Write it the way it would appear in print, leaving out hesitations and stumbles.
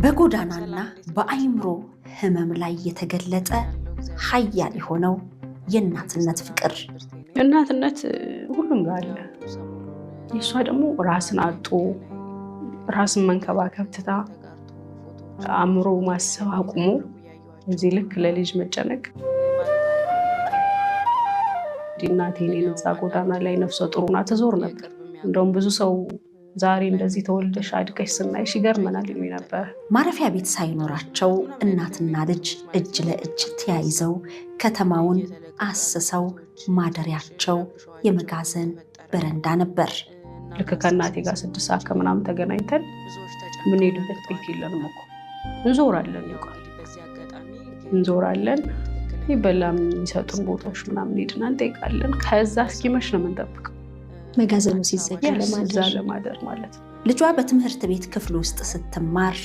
በጎዳናና በአይምሮ ህመም ላይ የተገለጠ ኃያል የሆነው የእናትነት ፍቅር። እናትነት ሁሉም ጋር አለ። የእሷ ደግሞ ራስን አጡ ራስን መንከባከብ ትታ አእምሮ ማሰብ አቁሞ እዚህ ልክ ለልጅ መጨነቅ። እናቴ እዛ ጎዳና ላይ ነፍሰ ጡር ሆና ትዞር ነበር። እንደውም ብዙ ሰው ዛሬ እንደዚህ ተወልደሽ አድገሽ ስናይሽ ይገርመናል የሚል ነበር። ማረፊያ ቤት ሳይኖራቸው እናትና ልጅ እጅ ለእጅ ተያይዘው ከተማውን አስሰው ማደሪያቸው የመጋዘን በረንዳ ነበር። ልክ ከእናቴ ጋር 6 ሰዓት ከምናምን ተገናኝተን የምንሄድበት ቤት የለንም እኮ እንዞራለን። ይበላም የሚሰጡን ቦታዎች ምናምን ሄድና እንጠይቃለን። ከዛ እስኪመሽ ነው የምንጠብቀው መጋዘኑ ሲዘጋ ለማደር ማለት ነው። ልጇ በትምህርት ቤት ክፍል ውስጥ ስትማር